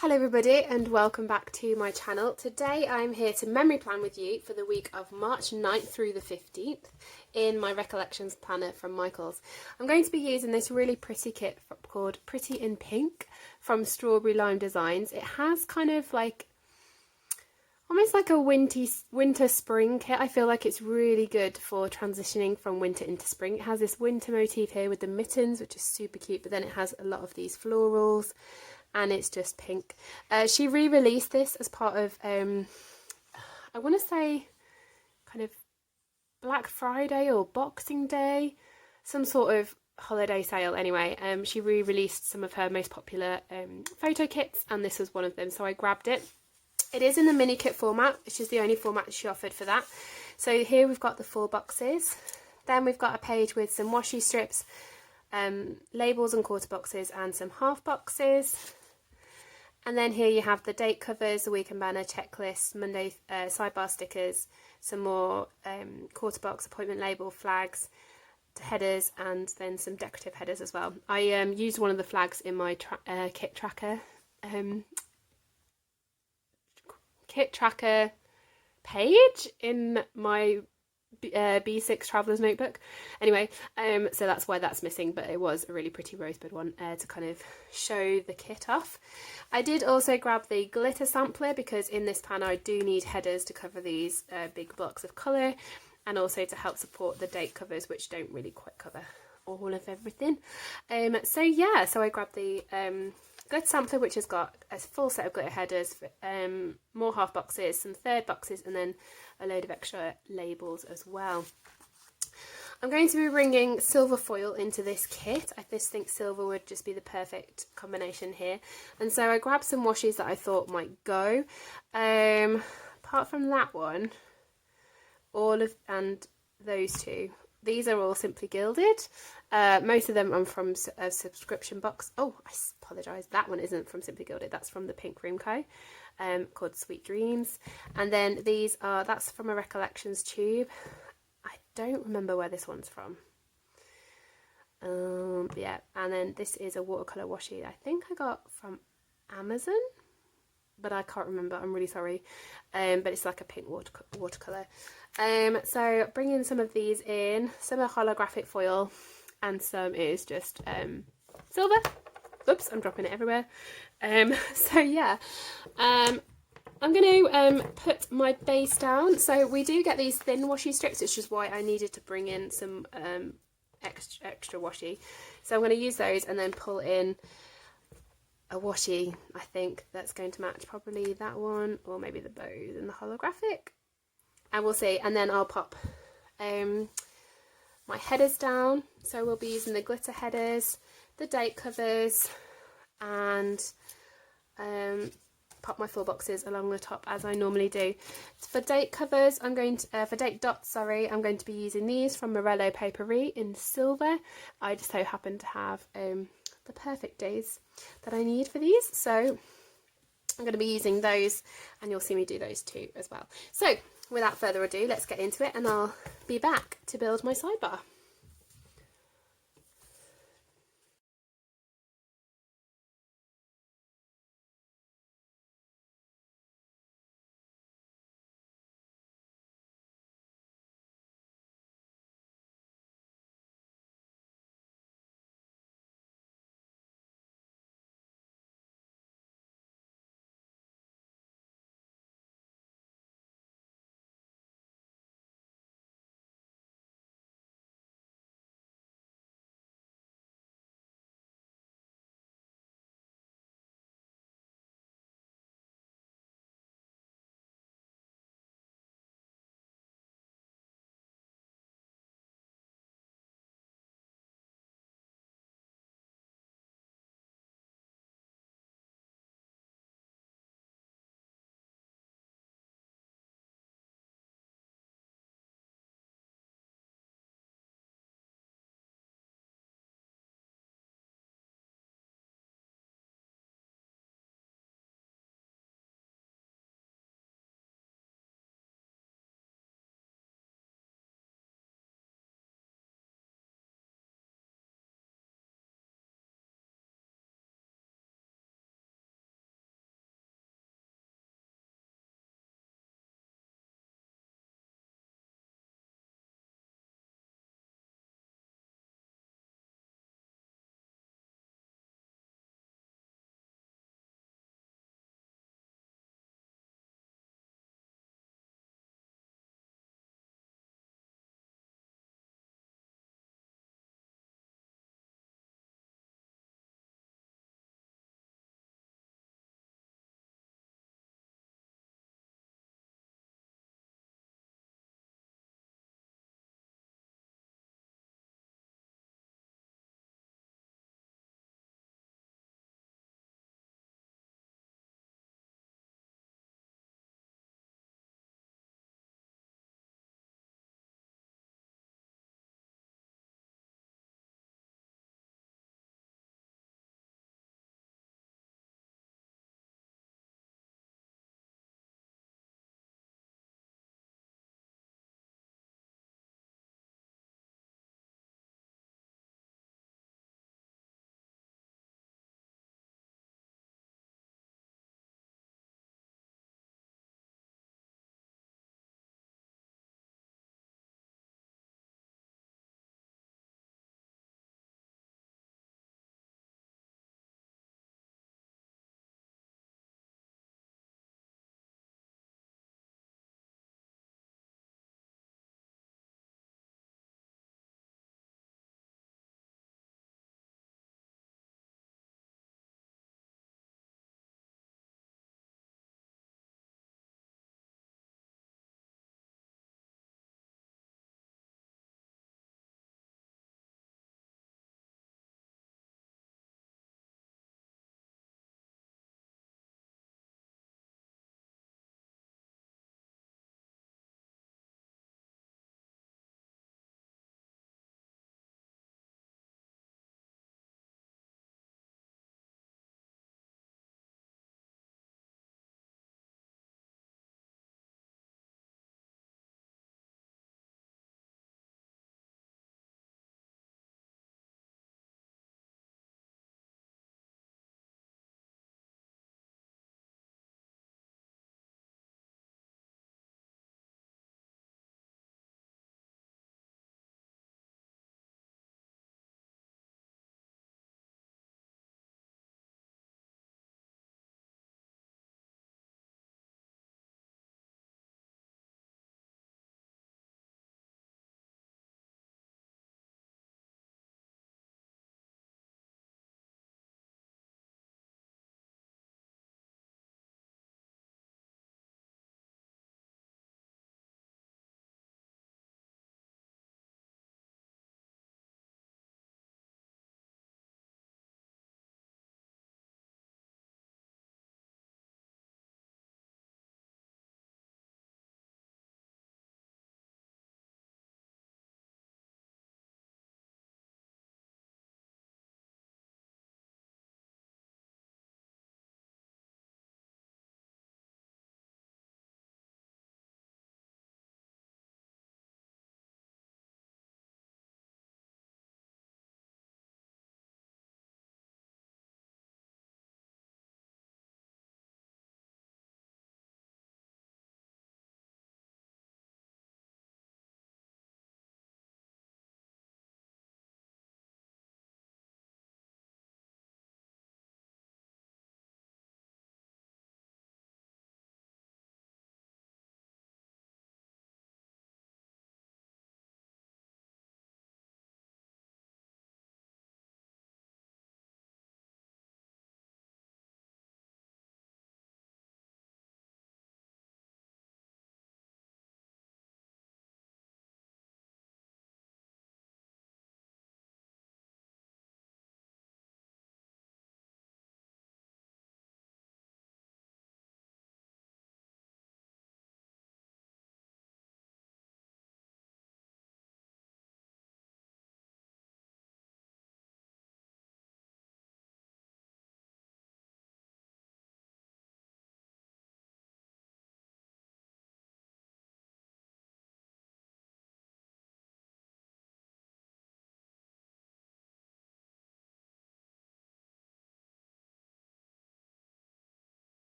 Hello everybody and welcome back to my channel. Today I'm here to memory plan with you for the week of March 9th through the 15th in my Recollections planner from Michael's. I'm going to be using this really pretty kit called Pretty in Pink from StrawberryLime Designs. It has kind of like almost like a winter spring kit. I feel like it's really good for transitioning from winter into spring. It has this winter motif here with the mittens, which is super cute, but then it has a lot of these florals and it's just pink. She re-released this as part of I want to say kind of Black Friday or Boxing Day, some sort of holiday sale anyway. She re-released some of her most popular photo kits and this was one of them, so I grabbed it. It is in the mini kit format, which is the only format she offered for that. So here we've got the 4 boxes. Then we've got a page with some washi strips, labels and quarter boxes and some half boxes. And then here you have the date covers, the weekend banner, checklist, Monday sidebar stickers, some more quarter box, appointment label, flags, headers, and then some decorative headers as well. I used one of the flags in my kit tracker page in my B6 Traveller's Notebook. Anyway, so that's why that's missing, but it was a really pretty rosebud one to kind of show the kit off. I did also grab the glitter sampler because in this pan I do need headers to cover these big blocks of colour and also to help support the date covers, which don't really quite cover all of everything. So yeah, so I grabbed the glitter sampler, which has got a full set of glitter headers, more half boxes, some third boxes, and then a load of extra labels as well. I'm going to be bringing silver foil into this kit. I just think silver would just be the perfect combination here. And so I grabbed some washes that I thought might go. Apart from that one, and those two, these are all simply gilded. Most of them are from a subscription box. Oh, I apologise, that one isn't from Simply Gilded, that's from the Pink Room Co. Called Sweet Dreams. And then these are, that's from a Recollections tube. I don't remember where this one's from. Yeah, and then this is a watercolour washi I think I got from Amazon, but I can't remember, I'm really sorry. But it's like a pink watercolour. So bringing some of these in, some are holographic foil and some is just silver. Oops, I'm dropping it everywhere. So yeah, I'm going to put my base down. So we do get these thin washi strips, which is why I needed to bring in some extra washi. So I'm going to use those and then pull in a washi, I think, that's going to match probably that one, or maybe the bows and the holographic. And we'll see. And then I'll pop my headers down. So we'll be using the glitter headers, the date covers, and pop my 4 boxes along the top as I normally do. For date covers, I'm going to, for date dots, sorry, I'm going to be using these from Morello Paperie in silver. I just so happen to have the perfect days that I need for these, so I'm going to be using those and you'll see me do those too as well. So without further ado, let's get into it and I'll be back to build my sidebar.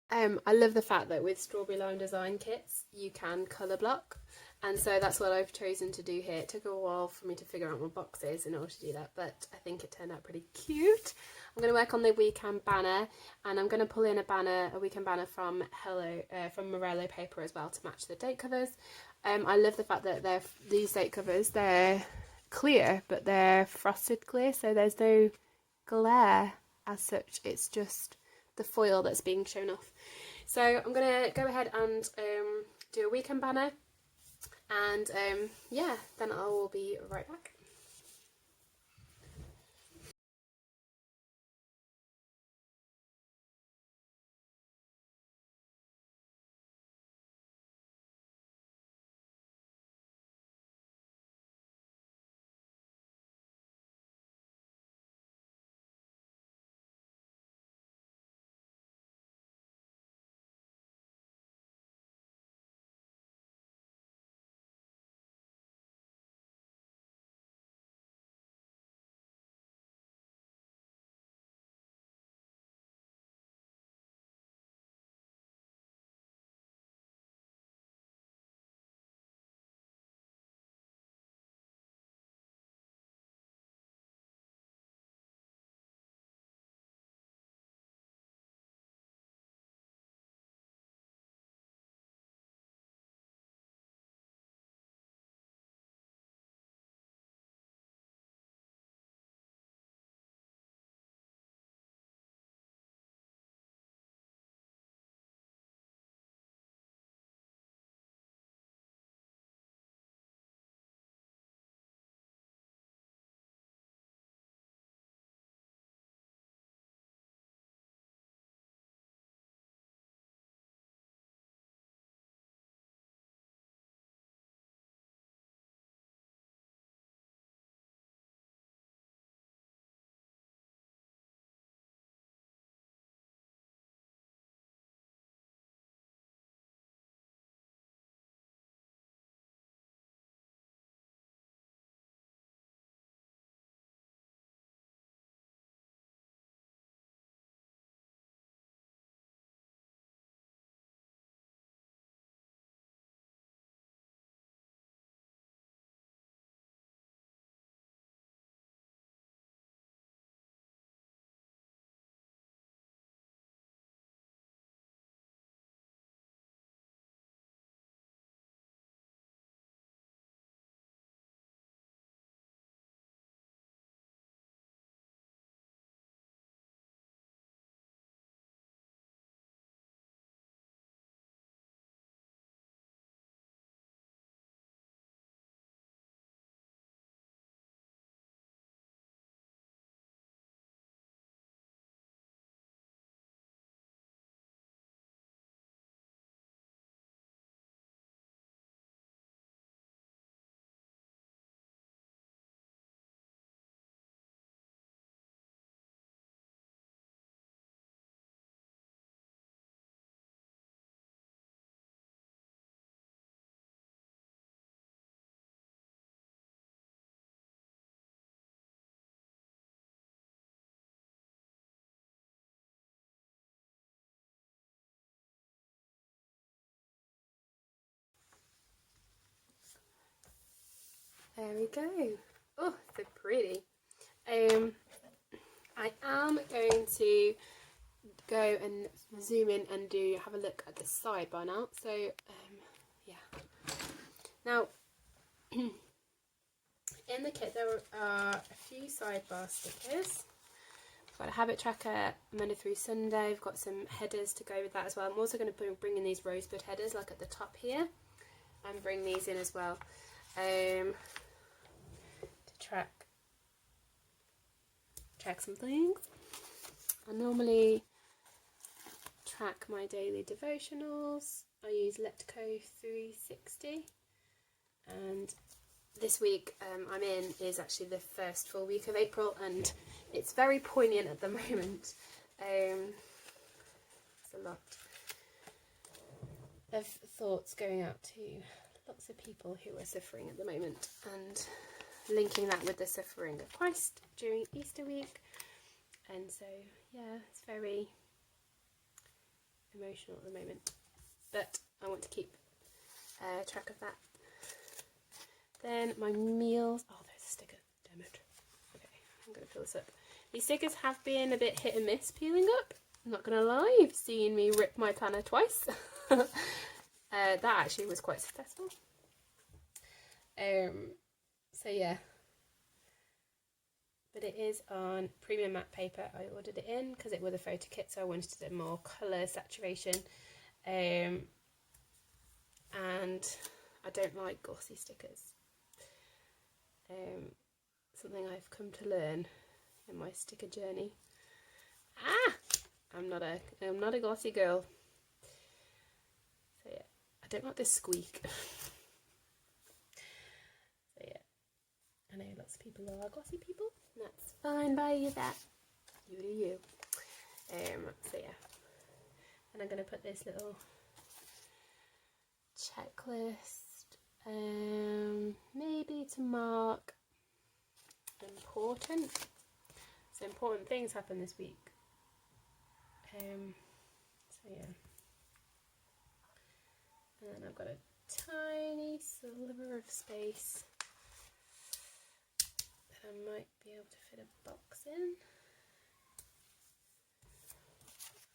I love the fact that with StrawberryLime design kits you can colour block, and so that's what I've chosen to do here. It took a while for me to figure out my boxes in order to do that, but I think it turned out pretty cute. I'm going to work on the weekend banner, and I'm going to pull in a weekend banner from Morello paper as well to match the date covers. I love the fact that these date covers, they're clear, but they're frosted clear, so there's no glare as such. It's just the foil that's being shown off. So I'm gonna go ahead and do a weekend banner, and yeah, then I will be right back. There we go. Oh, so pretty. I am going to go and zoom in and have a look at the sidebar now. So yeah. Now in the kit there are a few sidebar stickers. I've got a habit tracker Monday through Sunday. I've got some headers to go with that as well. I'm also going to bring in these rosebud headers like at the top here, and bring these in as well to track some things. I normally track my daily devotionals. I use Letco 360, and this week I'm in is actually the first full week of April, and it's very poignant at the moment. There's a lot of thoughts going out to lots of people who are suffering at the moment, and linking that with the suffering of Christ during Easter week. And so yeah, it's very emotional at the moment, but I want to keep track of that. Then my meals. Oh, there's a sticker. Damn it. Okay, I'm going to fill this up. These stickers have been a bit hit and miss peeling up. I'm not going to lie, you've seen me rip my planner twice. That actually was quite successful. So yeah. But it is on premium matte paper. I ordered it in because it was a photo kit, so I wanted a more colour saturation. And I don't like glossy stickers. Something I've come to learn in my sticker journey. I'm not a glossy girl. So yeah, I don't like this squeak. So yeah, I know lots of people are glossy people. And that's fine by that. You do you. So yeah, and I'm gonna put this little checklist, maybe to mark important. So important things happen this week. So yeah, and then I've got a tiny sliver of space that I might be able to fit a box in.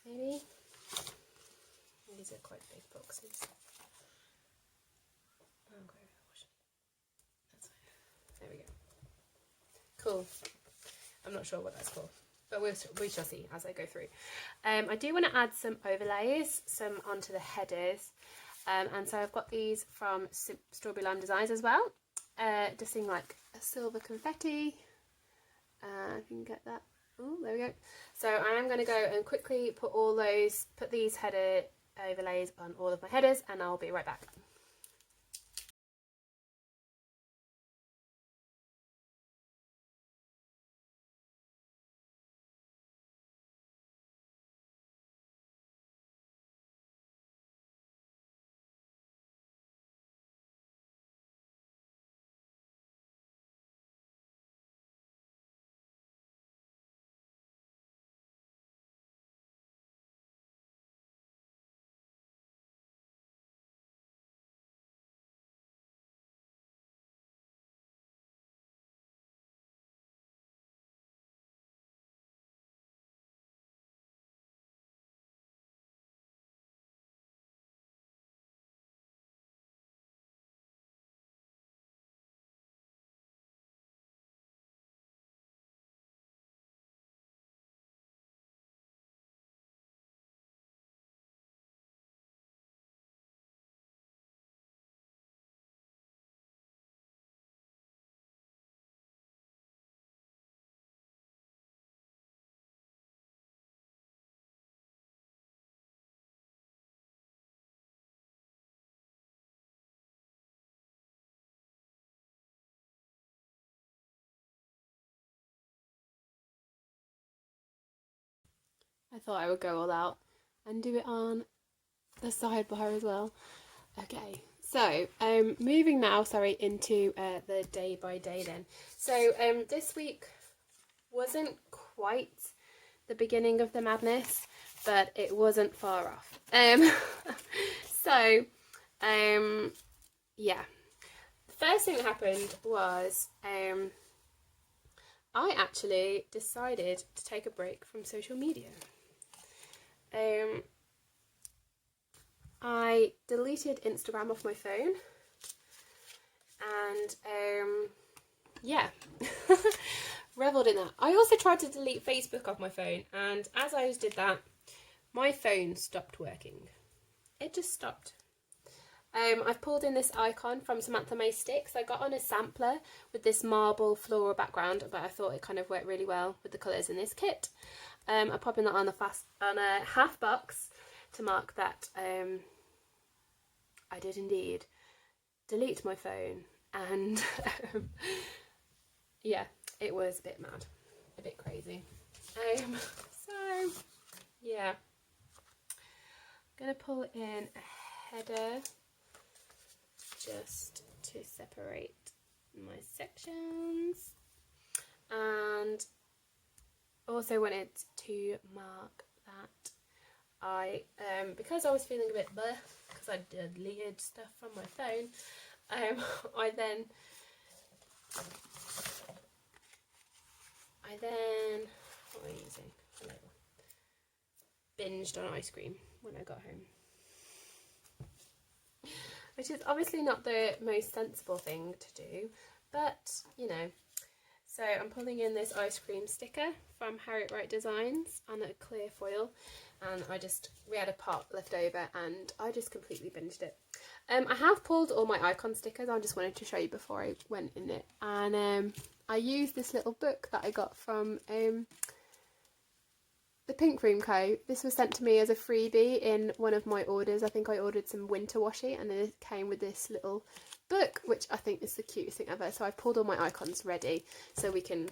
Maybe. These are quite big boxes. Okay, that's fine. There we go. Cool. I'm not sure what that's for, but we shall see as I go through. I do want to add some overlays, some onto the headers, and so I've got these from StrawberryLime Designs as well. Just seeing like a silver confetti. If you can get that. Oh, there we go. So I am going to go and quickly put these header overlays on all of my headers, and I'll be right back. I thought I would go all out and do it on the sidebar as well. Okay, so moving now, into the day by day then. So this week wasn't quite the beginning of the madness, but it wasn't far off. Yeah. The first thing that happened was I actually decided to take a break from social media. I deleted Instagram off my phone, and yeah, revelled in that. I also tried to delete Facebook off my phone, and as I did that, my phone stopped working. It just stopped. I've pulled in this icon from Samantha May Sticks. I got on a sampler with this marble floral background, but I thought it kind of worked really well with the colours in this kit. I'm popping that on a half box to mark that I did indeed delete my phone, and yeah, it was a bit mad, a bit crazy. So yeah, I'm gonna pull in a header just to separate my sections, and also wanted to mark that because I was feeling a bit bleh, because I deleted stuff from my phone, I then what am I using? A label. Binged on ice cream when I got home, which is obviously not the most sensible thing to do, but you know. So I'm pulling in this ice cream sticker from Harriet Wright Designs on a clear foil, and we had a pot left over and I just completely binged it. I have pulled all my icon stickers. I just wanted to show you before I went in it, and I used this little book that I got from the Pink Room Co. This was sent to me as a freebie in one of my orders. I think I ordered some winter washi, and then it came with this little book, which I think is the cutest thing ever. So I've pulled all my icons ready so we can,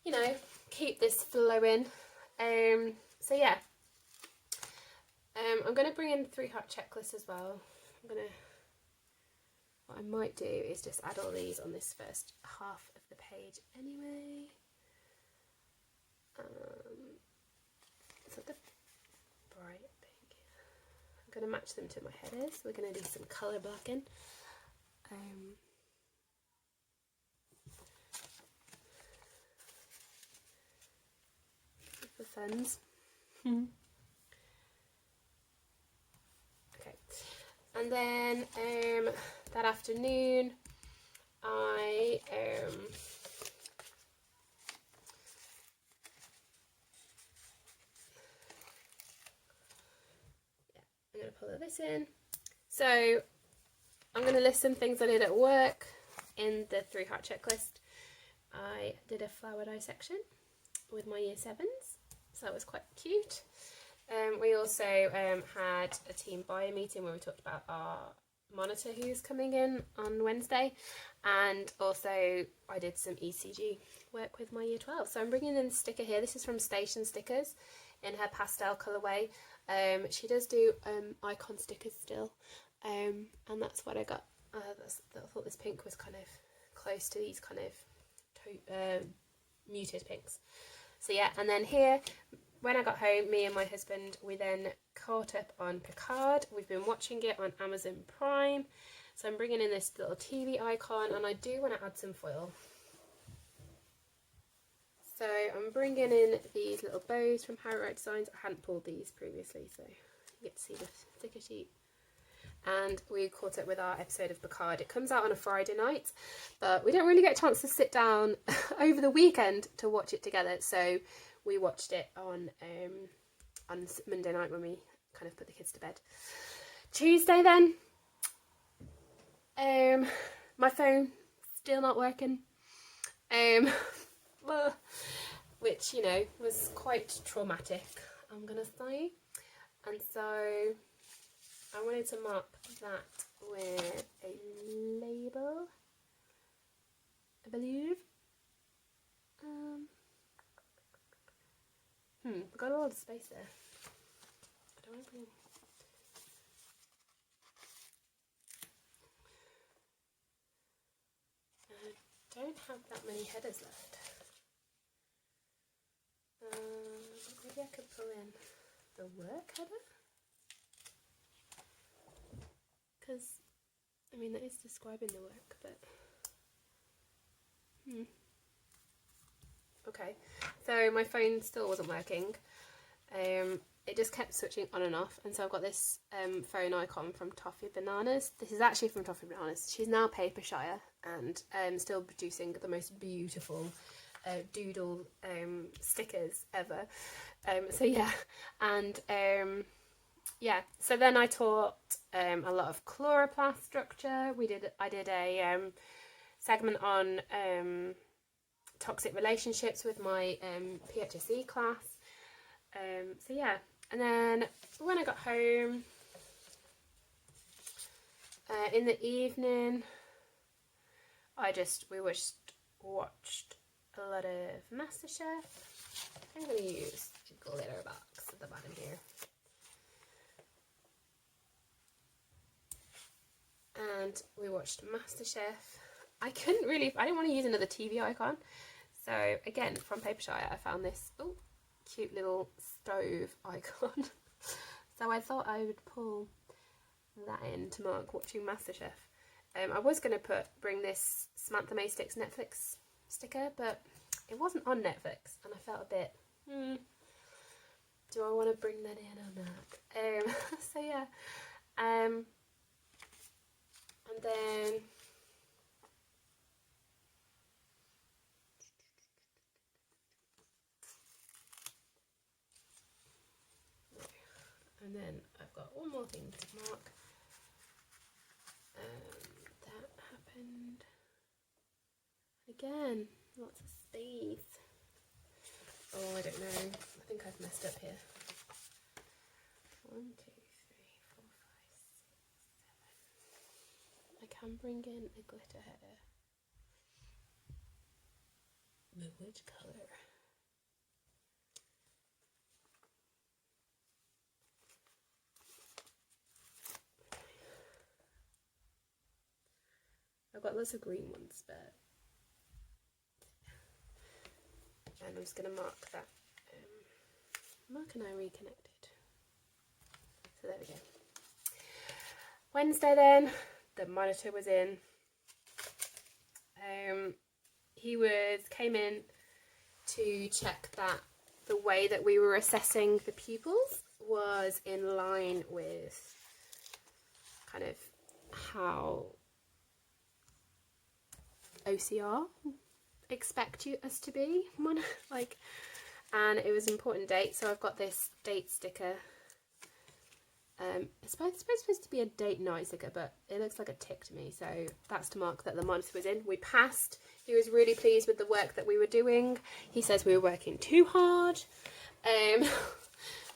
you know, keep this flowing. So yeah, I'm going to bring in the 3-heart checklist as well. What I might do is just add all these on this first half of the page anyway. So the bright pink. I'm going to match them to my headers. We're going to do some colour blocking. For funds. Okay, and then that afternoon I I'm going to pull this in. So I'm going to list some things I did at work in the 3-heart checklist. I did a flower dissection with my year 7s, so that was quite cute. We also had a team buyer meeting where we talked about our monitor who's coming in on Wednesday, and also I did some ECG work with my year 12. So I'm bringing in a sticker here. This is from Station Stickers in her pastel colourway. She does do icon stickers still, and that's what I got. I thought this pink was kind of close to these kind of muted pinks. So yeah, and then here, when I got home, me and my husband, we then caught up on Picard. We've been watching it on Amazon Prime. So I'm bringing in this little TV icon, and I do want to add some foil. So I'm bringing in these little bows from Harriet Wright Designs. I hadn't pulled these previously, so you get to see the sticker sheet. And we caught up with our episode of Picard. It comes out on a Friday night, but we don't really get a chance to sit down over the weekend to watch it together. So we watched it on Monday night when we kind of put the kids to bed. Tuesday then, my phone still not working, which, you know, was quite traumatic, I'm gonna say. And so I wanted to mark that with a label, I believe. We've got a lot of space there. I don't want to bring... I don't have that many headers left. Maybe I could pull in the work header? Because, I mean, that is describing the work, but... Okay, so my phone still wasn't working. It just kept switching on and off, and so I've got this phone icon from Toffee Bananas. This is actually from Toffee Bananas. She's now Papershire and still producing the most beautiful doodle stickers ever. So yeah, and yeah, so then I taught a lot of chloroplast structure. I did a segment on toxic relationships with my PHSE class. So yeah, and then when I got home in the evening, we watched a lot of MasterChef. I'm going to use a glitter box at the bottom here. And we watched MasterChef. I didn't want to use another TV icon. So again, from Papershire, I found this cute little stove icon. So I thought I would pull that in to mark watching MasterChef. I was going to bring this Samantha May Sticks Netflix sticker, but it wasn't on Netflix, and I felt a bit, do I want to bring that in or not? So yeah, and then I've got one more thing to mark. That happened again. Lots of space. Oh, I don't know. I think I've messed up here. 1, 2, 3, 4, 5, 6, 7. I can bring in a glitter header. But which colour? I've got lots of green ones, but and I'm just going to mark that. Mark and I reconnected. So there we go. Wednesday then, the monitor was in. He came in to check that the way that we were assessing the pupils was in line with kind of how OCR expect us to be, and it was an important date, so I've got this date sticker. It's supposed to be a date night sticker, but it looks like a tick to me, so that's to mark that the monitor was in. We passed. He was really pleased with the work that we were doing. He says we were working too hard,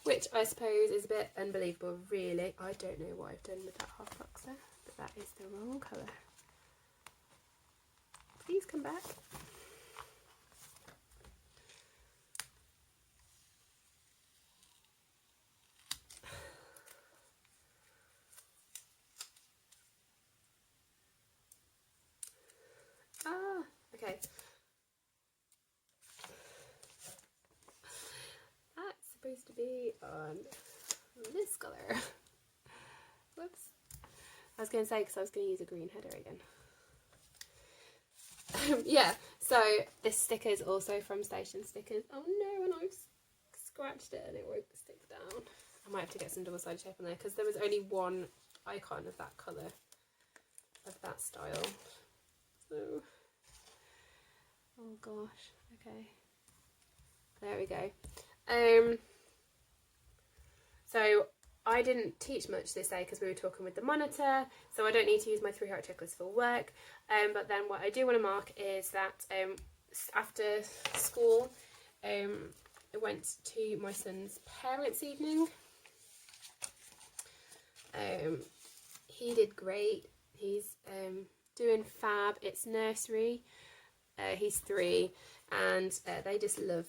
which I suppose is a bit unbelievable, really. I don't know what I've done with that half box there, but that is the wrong colour. Please come back. Okay. That's supposed to be on this colour. Whoops. I was going to say, because I was going to use a green header again. Yeah, so this sticker is also from Station Stickers. Oh no, and I've scratched it and it won't stick down. I might have to get some double-sided tape on there, because there was only one icon of that colour, of that style. So... oh gosh, okay. There we go. So I didn't teach much this day because we were talking with the monitor, so I don't need to use my 3-heart checklist for work. But then what I do want to mark is that after school, I went to my son's parents' evening. He did great. He's doing fab. It's nursery. He's 3, and they just love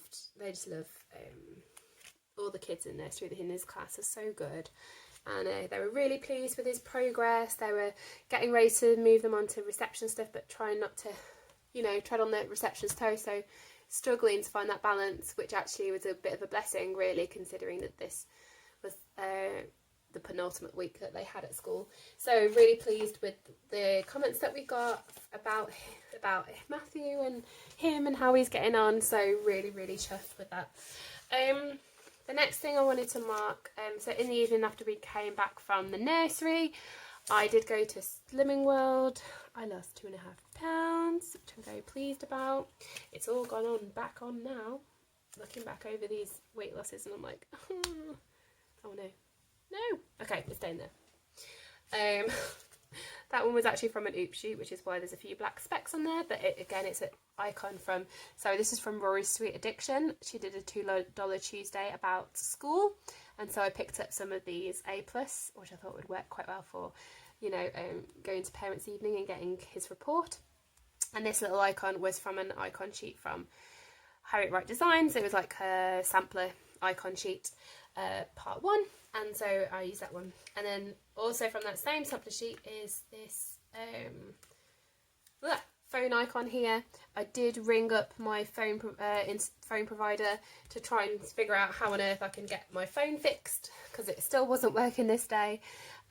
all the kids in nursery in his class are so good, and they were really pleased with his progress. They were getting ready to move them on to reception stuff, but trying not to, tread on the reception's toes, so struggling to find that balance, which actually was a bit of a blessing, really, considering that this was the penultimate week that they had at school. So really pleased with the comments that we got about Matthew and him and how he's getting on, so really chuffed with that. The next thing I wanted to mark, so in the evening after we came back from the nursery, I did go to Slimming World. I lost 2.5 pounds, which I'm very pleased about. It's all back on now, looking back over these weight losses, and I'm like, oh no, okay, it's staying there. That one was actually from an Oop shoot, which is why there's a few black specks on there, but again, it's an icon from, so this is from Rory's Sweet Addiction. She did a $2 Tuesday about school, and so I picked up some of these A+, which I thought would work quite well for, going to parents' evening and getting his report. And this little icon was from an icon sheet from Harriet Wright Designs. It was like a sampler icon sheet, part 1. And so I use that one. And then also from that same sampler sheet is this phone icon here. I did ring up my phone provider to try and figure out how on earth I can get my phone fixed, because it still wasn't working this day.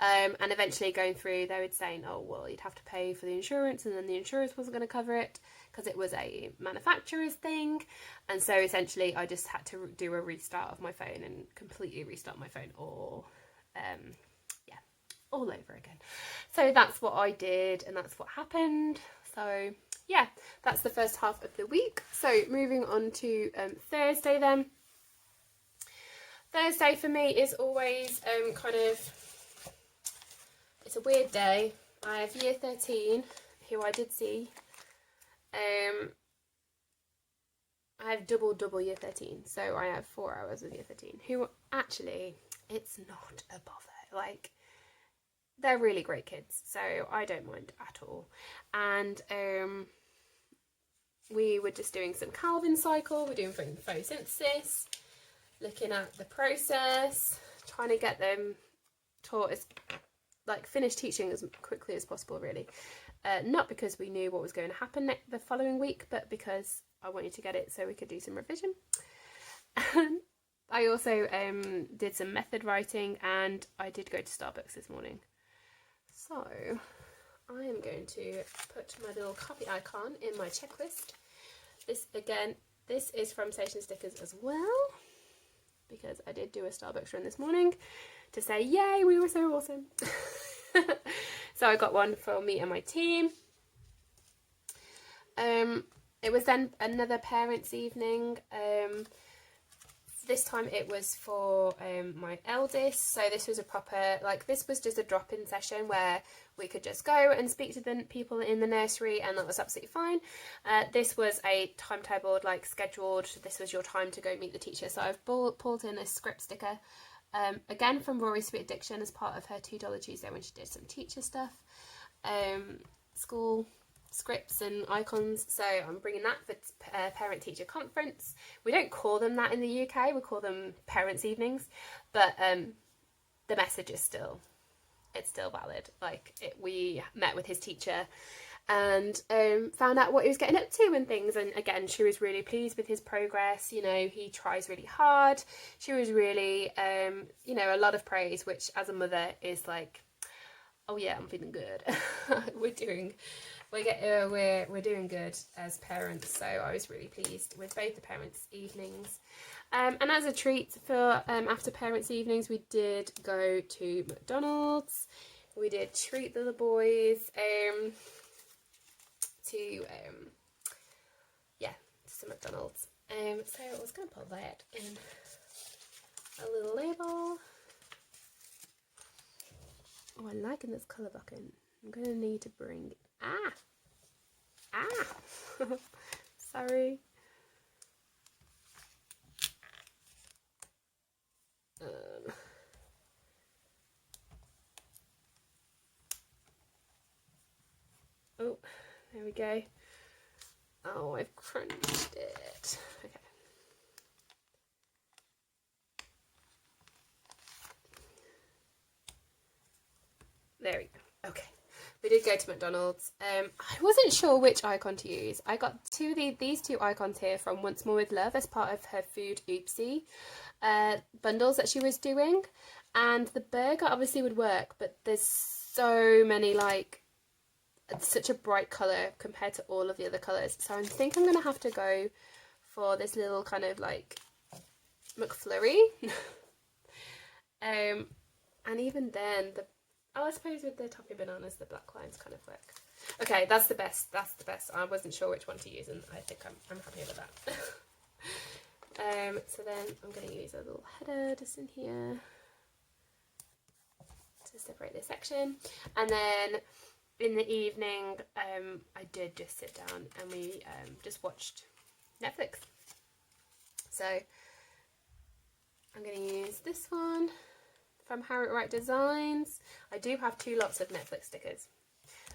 And eventually going through, they were saying, oh, well, you'd have to pay for the insurance, and then the insurance wasn't going to cover it because it was a manufacturer's thing. And so essentially I just had to do a restart of my phone and completely restart my phone, or all over again. So that's what I did, and that's what happened. So yeah, that's the first half of the week. So moving on to Thursday then. Thursday for me is always it's a weird day. I have year 13, who I did see. I have double year 13, so I have 4 hours with year 13, who actually, it's not a bother. Like, they're really great kids, so I don't mind at all. And we were just doing some Calvin cycle, we're doing photosynthesis, looking at the process, trying to get them taught as, finished teaching as quickly as possible, really. Not because we knew what was going to happen the following week, but because I wanted to get it so we could do some revision. I also did some method writing, and I did go to Starbucks this morning. So I am going to put my little copy icon in my checklist. This is from Station Stickers as well, because I did do a Starbucks run this morning to say, yay, we were so awesome. So I got one for me and my team. It was then another parents' evening. This time it was for my eldest, so this was a proper, this was just a drop-in session where we could just go and speak to the people in the nursery, and that was absolutely fine. This was a timetabled, scheduled, this was your time to go meet the teacher. So I've pulled in a script sticker, again from Rory's Sweet Addiction, as part of her $2 Tuesday when she did some teacher stuff, school scripts and icons. So I'm bringing that for parent teacher conference. We don't call them that in the UK, we call them parents evenings, but the message is still valid. We met with his teacher and found out what he was getting up to and things, and again, she was really pleased with his progress. He tries really hard. She was really a lot of praise, which as a mother is oh yeah, I'm feeling good. we're doing good as parents. So I was really pleased with both the parents' evenings. And as a treat for after parents' evenings, we did go to McDonald's. We did treat the boys to some McDonald's. So I was going to put that in a little label. Oh, I'm liking this colour bucket. I'm going to need to bring... Sorry. Oh, there we go. Oh, I've crunched it. Okay. There we go. Okay. We did go to McDonald's. I wasn't sure which icon to use. I got these two icons here from Once More With Love as part of her Food Oopsie bundles that she was doing. And the burger obviously would work, but there's so many, such a bright colour compared to all of the other colours. So I think I'm going to have to go for this little kind of McFlurry. And even then, I suppose with the topping bananas, the black lines kind of work. Okay, that's the best. That's the best. I wasn't sure which one to use, and I think I'm happy with that. So then I'm going to use a little header just in here to separate this section. And then in the evening, I did just sit down and we just watched Netflix. So I'm going to use this one from Harriet Wright Designs. I do have 2 lots of Netflix stickers,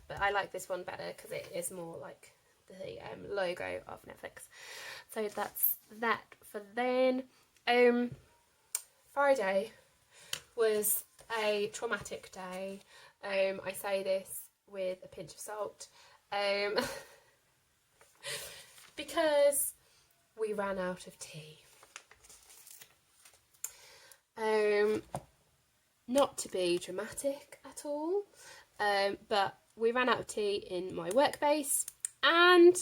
but I like this one better because it is more like the logo of Netflix. So that's that for then. Friday was a traumatic day. I say this with a pinch of salt. because we ran out of tea. Not to be dramatic at all, but we ran out of tea in my work base, and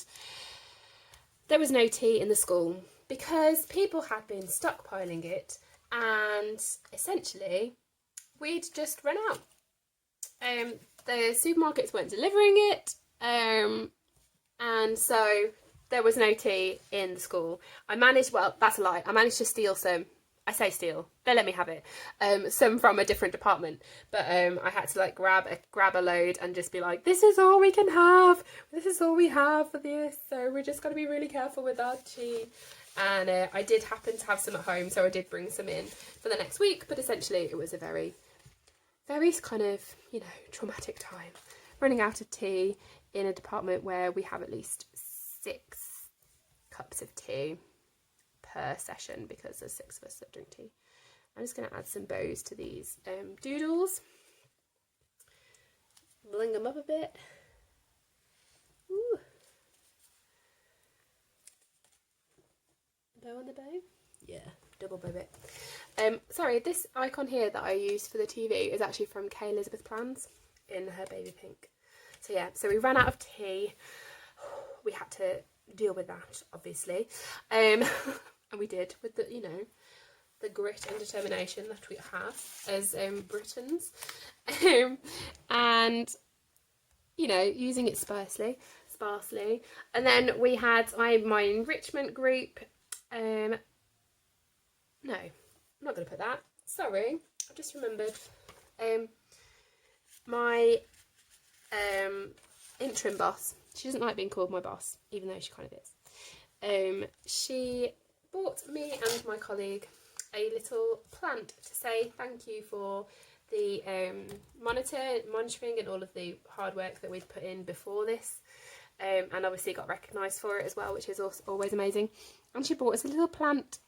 there was no tea in the school because people had been stockpiling it, and essentially we'd just run out. The supermarkets weren't delivering it, and so there was no tea in the school. I managed to steal some. I say steal, they let me have it, some from a different department, but I had to like grab a load and just be like, this is all we can have, this is all we have for this, so we're just got to be really careful with our tea. And I did happen to have some at home, so I did bring some in for the next week, but essentially it was a very, very kind of, traumatic time, running out of tea in a department where we have at least 6 cups of tea per session because there's 6 of us that drink tea. I'm just going to add some bows to these doodles, bling them up a bit. Ooh. Bow on the bow? Yeah, double bow bit. Sorry, this icon here that I use for the TV is actually from KElizabeth plans in her baby pink. So yeah, so we ran out of tea. We had to deal with that, obviously. And we did, with the, the grit and determination that we have as Britons. And, using it sparsely. And then we had my enrichment group. No, I'm not going to put that. Sorry, I've just remembered. My interim boss, she doesn't like being called my boss, even though she kind of is. She bought me and my colleague a little plant to say thank you for the monitoring and all of the hard work that we'd put in before this, and obviously got recognised for it as well, which is also always amazing. And she bought us a little plant.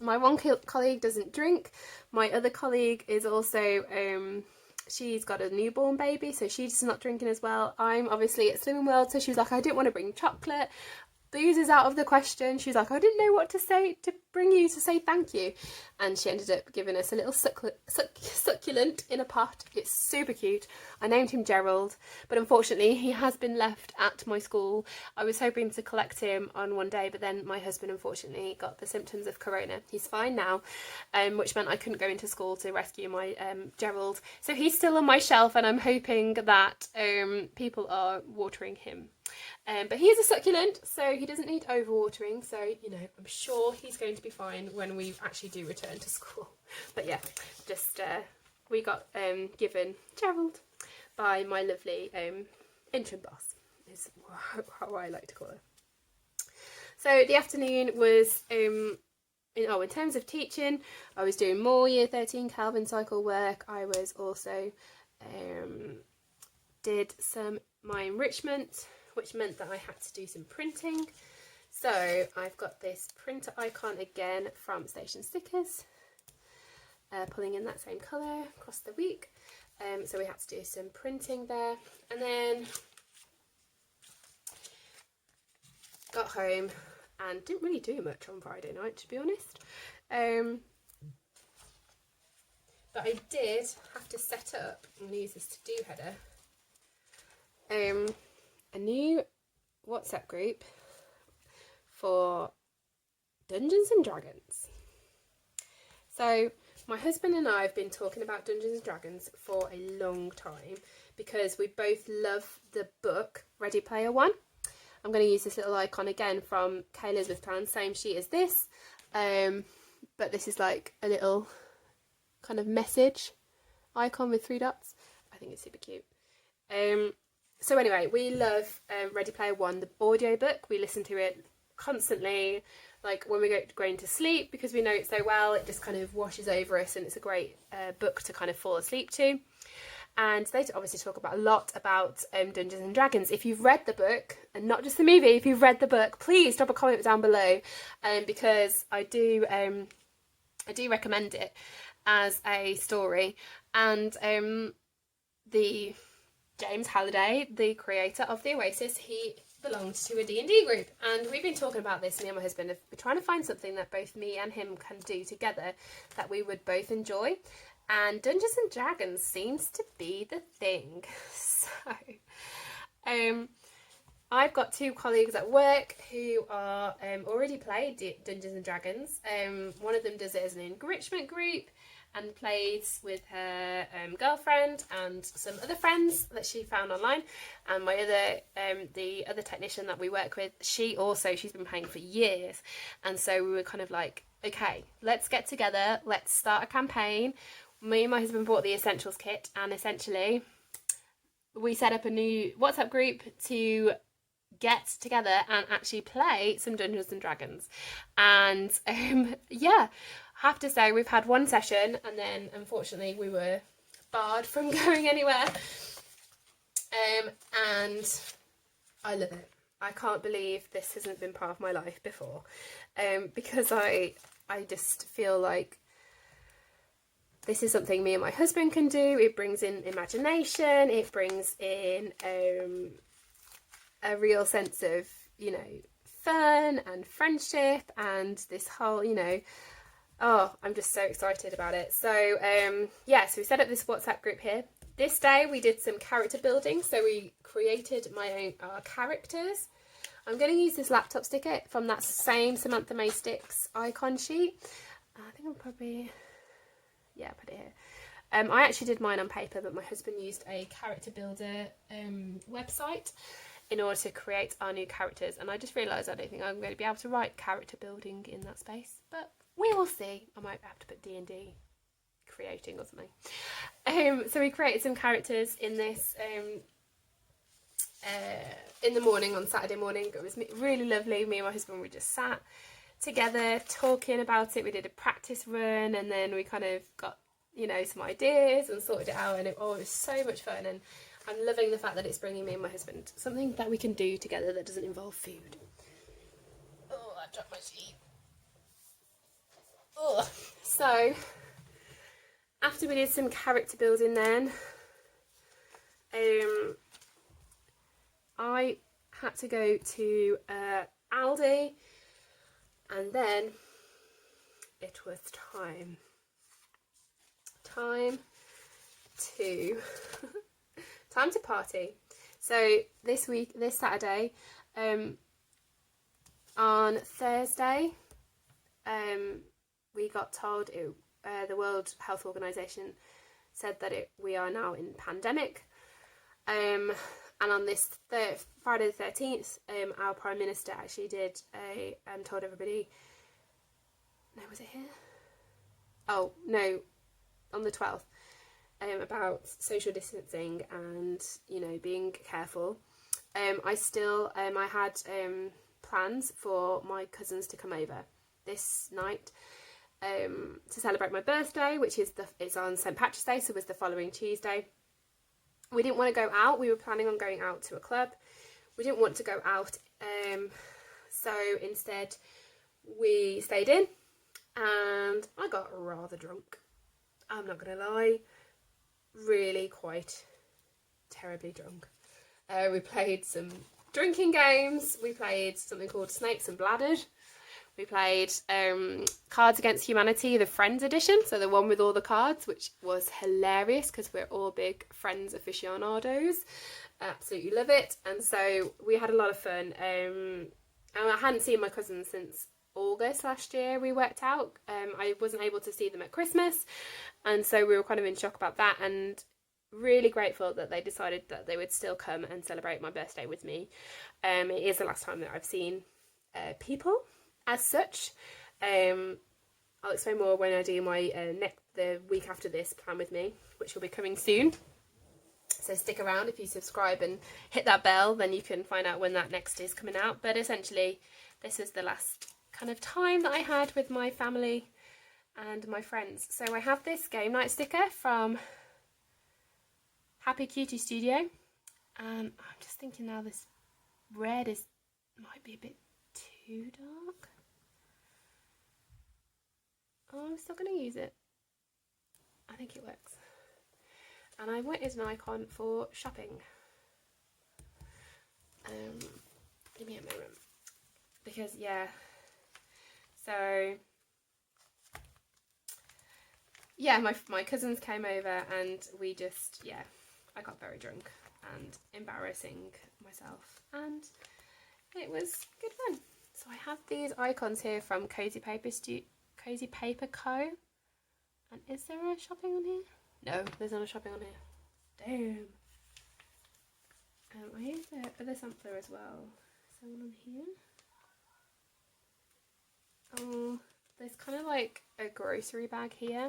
My one colleague doesn't drink. My other colleague is also she's got a newborn baby, so she's not drinking as well. I'm obviously at Slimming World, so she was like, I didn't want to bring chocolate. Booze is out of the question. She's like, I didn't know what to say to bring you to say thank you. And she ended up giving us a little succulent in a pot. It's super cute. I named him Gerald, but unfortunately he has been left at my school. I was hoping to collect him on one day, but then my husband unfortunately got the symptoms of corona. He's fine now, which meant I couldn't go into school to rescue my Gerald. So he's still on my shelf, and I'm hoping that people are watering him. But he is a succulent, so he doesn't need overwatering, so I'm sure he's going to be fine when we actually do return to school. But yeah, just we got given Gerald by my lovely interim boss, is how I like to call her. So the afternoon was in terms of teaching, I was doing more year 13 Calvin cycle work. I was also did my enrichment, which meant that I had to do some printing. So I've got this printer icon again from Station Stickers, pulling in that same colour across the week. So we had to do some printing there, and then got home and didn't really do much on Friday night, to be honest. But I did have to set up, I'm going to use this to-do header, a new WhatsApp group for Dungeons and Dragons. So my husband and I have been talking about Dungeons and Dragons for a long time because we both love the book Ready Player One. I'm going to use this little icon again from KElizabeth plan, same sheet as this, but this is like a little kind of message icon with 3 dots. I think it's super cute. So anyway, we love Ready Player One, the audio book. We listen to it constantly, like when we go going to sleep, because we know it so well. It just kind of washes over us, and it's a great book to kind of fall asleep to. And they obviously talk about a lot about Dungeons and Dragons. If you've read the book, and not just the movie, if you've read the book, please drop a comment down below, because I do recommend it as a story. And the James Halliday, the creator of the Oasis, he belonged to a D&D group, and we've been talking about this, me and my husband have been trying to find something that both me and him can do together that we would both enjoy, and Dungeons and Dragons seems to be the thing. So I've got two colleagues at work who are already played Dungeons and Dragons. One of them does it as an enrichment group and plays with her girlfriend and some other friends that she found online. And my other, the other technician that we work with, she's been playing for years. And so we were kind of like, okay, let's get together, let's start a campaign. Me and my husband bought the essentials kit, and essentially we set up a new WhatsApp group to get together and actually play some Dungeons and Dragons. And yeah, have to say we've had one session, and then unfortunately we were barred from going anywhere. And I love it. I can't believe this hasn't been part of my life before, because I just feel like this is something me and my husband can do. It brings in imagination, it brings in a real sense of, you know, fun and friendship, and this whole, you know, oh, I'm just so excited about it. So yeah, so we set up this WhatsApp group here. This day we did some character building, so we created our characters. I'm going to use this laptop sticker from that same Samantha May Sticks icon sheet. I think I'll probably, yeah, put it here. I actually did mine on paper, but my husband used a character builder website in order to create our new characters, and I just realised I don't think I'm going to be able to write character building in that space, but we will see. I might have to put D&D creating or something. So we created some characters in this in the morning, on Saturday morning. It was really lovely. Me and my husband, we just sat together talking about it. We did a practice run, and then we kind of got, you know, some ideas and sorted it out, and it was so much fun. And I'm loving the fact that it's bringing me and my husband something that we can do together that doesn't involve food. Oh, I dropped my tea. Oh. So after we did some character building, then I had to go to Aldi, and then it was time to party. So this Saturday, on Thursday, we got told the World Health Organization said that we are now in pandemic. And on this Friday the 13th, our Prime Minister actually did told everybody. No, was it here? Oh no, on the 12th. About social distancing and, you know, being careful. I had plans for my cousins to come over this night to celebrate my birthday, which is it's on St. Patrick's Day, so it was the following Tuesday. We didn't want to go out. We were planning on going out to a club. We didn't want to go out, so instead we stayed in, and I got rather drunk. I'm not going to lie. Really quite terribly drunk. We played some drinking games. We played something called Snakes and Bladdered. We played Cards Against Humanity, the Friends edition, so the one with all the cards, which was hilarious because we're all big Friends aficionados. Absolutely love it. And so we had a lot of fun. And I hadn't seen my cousins since August last year. We worked out. I wasn't able to see them at Christmas, and so we were kind of in shock about that, and really grateful that they decided that they would still come and celebrate my birthday with me. It is the last time that I've seen people as such. I'll explain more when I do my the week after this plan with me, which will be coming soon. So stick around. If you subscribe and hit that bell, then you can find out when that next is coming out. But essentially, this is the last kind of time that I had with my family and my friends. So I have this game night sticker from Happy Cutie Studio, and I'm just thinking now this red might be a bit too dark. Oh, I'm still going to use it. I think it works. And I wanted an icon for shopping. because, yeah, so, yeah, my cousins came over and we just, yeah, I got very drunk and embarrassing myself, and it was good fun. So I have these icons here from Cozy Paper Co. And is there a shopping on here? No, there's not a shopping on here. Damn. I use the other sampler as well. Is there one on here? Oh, there's kind of like a grocery bag here.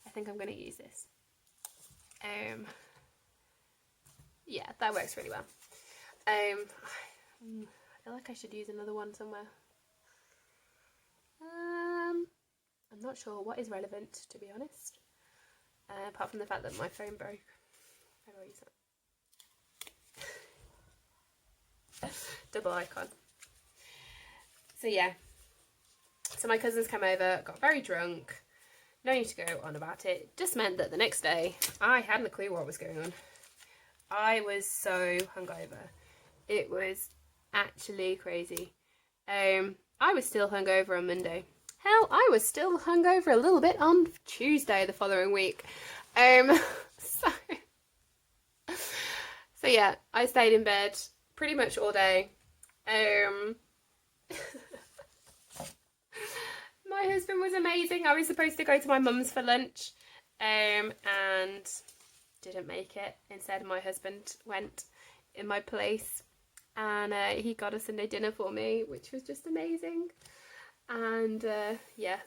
I think I'm going to use this. Yeah, that works really well. I feel like I should use another one somewhere. I'm not sure what is relevant, to be honest. Apart from the fact that my phone broke. How do I use that? Double icon. So yeah. So my cousins came over, got very drunk. No need to go on about it. Just meant that the next day, I hadn't a clue what was going on. I was so hungover. It was actually crazy. I was still hungover on Monday. Hell, I was still hungover a little bit on Tuesday the following week. So yeah, I stayed in bed pretty much all day. My husband was amazing. I was supposed to go to my mum's for lunch, and didn't make it. Instead, my husband went in my place, and he got a Sunday dinner for me, which was just amazing. And yeah,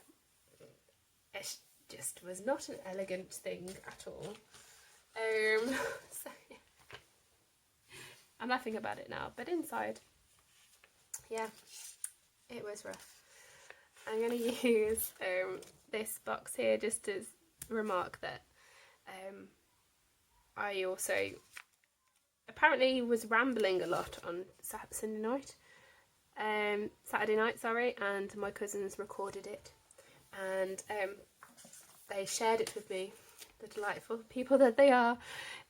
it just was not an elegant thing at all. So yeah. I'm laughing about it now, but inside, yeah, it was rough. I'm going to use this box here just to remark that I also apparently was rambling a lot on Saturday night, and my cousins recorded it, and they shared it with me, the delightful people that they are,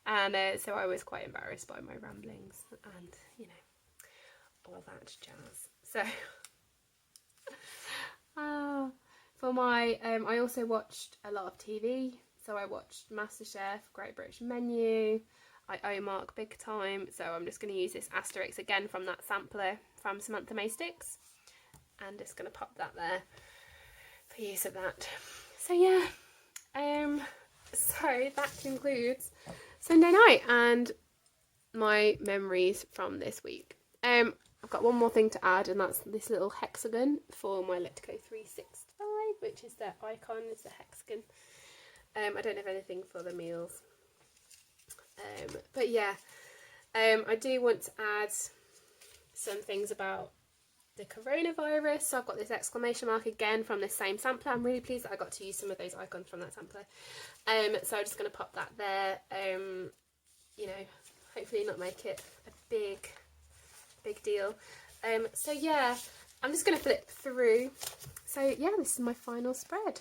and so I was quite embarrassed by my ramblings and, you know, all that jazz. So for my I also watched a lot of TV, so I watched MasterChef, Great British Menu, I owe Mark big time, so I'm just going to use this asterisk again from that sampler from Samantha May Sticks, and just going to pop that there for use of that. So yeah, so that concludes Sunday night and my memories from this week. I've got one more thing to add, and that's this little hexagon for my Let Go 365, which is their icon, is the hexagon. I don't have anything for the meals. But yeah, I do want to add some things about the coronavirus. So I've got this exclamation mark again from this same sampler. I'm really pleased that I got to use some of those icons from that sampler. So I'm just going to pop that there. You know, hopefully not make it a big deal. So yeah, I'm just going to flip through. So yeah, this is my final spread.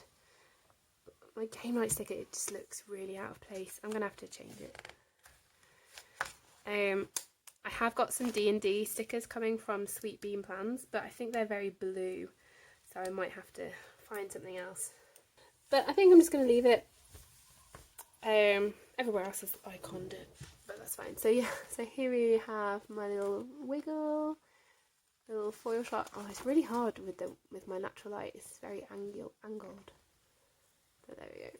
My game night sticker, it just looks really out of place. I'm going to have to change it. I have got some D&D stickers coming from Sweet Bean Plans, but I think they're very blue, so I might have to find something else. But I think I'm just going to leave it. Everywhere else is iconed it, but that's fine. So yeah, so here we have my little wiggle, little foil shot. Oh, it's really hard with my natural light. It's very angled. But there we go.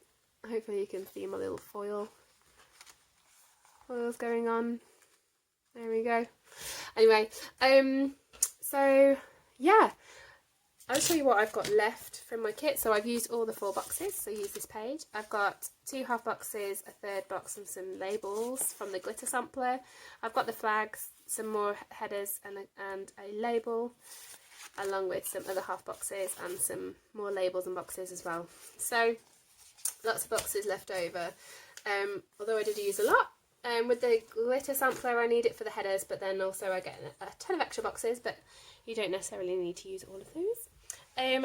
Hopefully you can see my little foils going on. There we go. Anyway, so yeah, I'll show you what I've got left from my kit. So I've used all the 4 boxes, so use this page. I've got 2 half boxes, a third box, and some labels from the glitter sampler. I've got the flags, some more headers, and a label, along with some other half boxes and some more labels and boxes as well. So lots of boxes left over, although I did use a lot. With the glitter sampler I need it for the headers, but then also I get a ton of extra boxes, but you don't necessarily need to use all of those.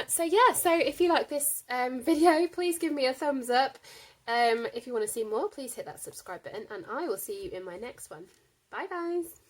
So yeah, so if you like this video, please give me a thumbs up. If you want to see more, please hit that subscribe button, and I will see you in my next one. Bye guys!